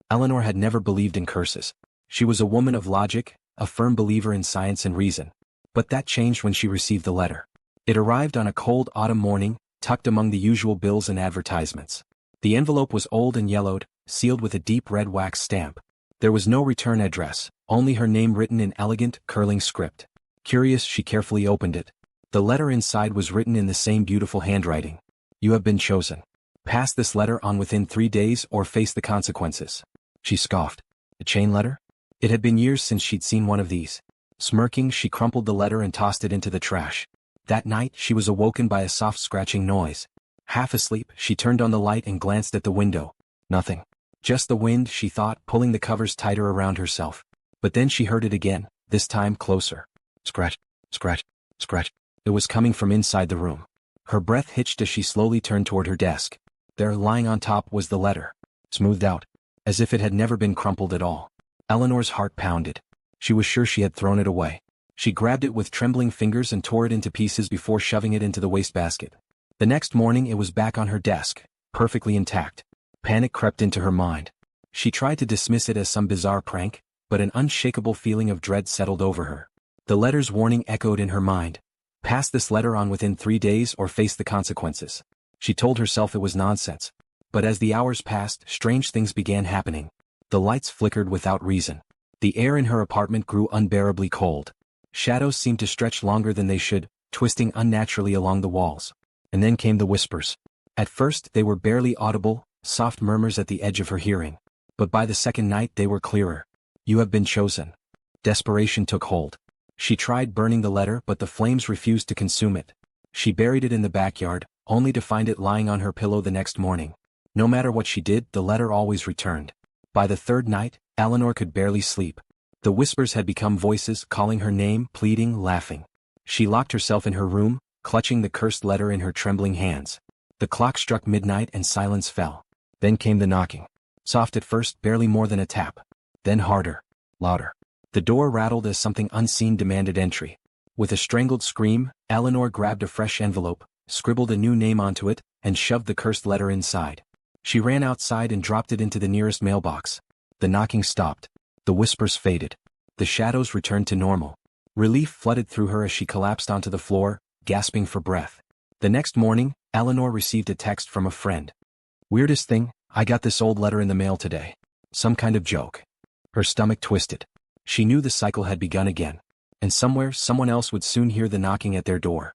Eleanor had never believed in curses. She was a woman of logic, a firm believer in science and reason. But that changed when she received the letter. It arrived on a cold autumn morning, tucked among the usual bills and advertisements. The envelope was old and yellowed, sealed with a deep red wax stamp. There was no return address, only her name written in elegant, curling script. Curious, she carefully opened it. The letter inside was written in the same beautiful handwriting. You have been chosen. Pass this letter on within 3 days or face the consequences. She scoffed. A chain letter? It had been years since she'd seen one of these. Smirking, she crumpled the letter and tossed it into the trash. That night, she was awoken by a soft scratching noise. Half asleep, she turned on the light and glanced at the window. Nothing. Just the wind, she thought, pulling the covers tighter around herself. But then she heard it again, this time closer. Scratch, scratch, scratch. It was coming from inside the room. Her breath hitched as she slowly turned toward her desk. There, lying on top, was the letter. Smoothed out, as if it had never been crumpled at all. Eleanor's heart pounded. She was sure she had thrown it away. She grabbed it with trembling fingers and tore it into pieces before shoving it into the wastebasket. The next morning it was back on her desk, perfectly intact. Panic crept into her mind. She tried to dismiss it as some bizarre prank, but an unshakable feeling of dread settled over her. The letter's warning echoed in her mind. Pass this letter on within 3 days or face the consequences. She told herself it was nonsense. But as the hours passed, strange things began happening. The lights flickered without reason. The air in her apartment grew unbearably cold. Shadows seemed to stretch longer than they should, twisting unnaturally along the walls. And then came the whispers. At first they were barely audible, soft murmurs at the edge of her hearing. But by the second night they were clearer. You have been chosen. Desperation took hold. She tried burning the letter, but the flames refused to consume it. She buried it in the backyard, only to find it lying on her pillow the next morning. No matter what she did, the letter always returned. By the third night, Eleanor could barely sleep. The whispers had become voices, calling her name, pleading, laughing. She locked herself in her room, clutching the cursed letter in her trembling hands. The clock struck midnight and silence fell. Then came the knocking. Soft at first, barely more than a tap. Then harder, louder. The door rattled as something unseen demanded entry. With a strangled scream, Eleanor grabbed a fresh envelope, scribbled a new name onto it, and shoved the cursed letter inside. She ran outside and dropped it into the nearest mailbox. The knocking stopped. The whispers faded. The shadows returned to normal. Relief flooded through her as she collapsed onto the floor, gasping for breath. The next morning, Eleanor received a text from a friend. Weirdest thing, I got this old letter in the mail today. Some kind of joke. Her stomach twisted. She knew the cycle had begun again. And somewhere, someone else would soon hear the knocking at their door.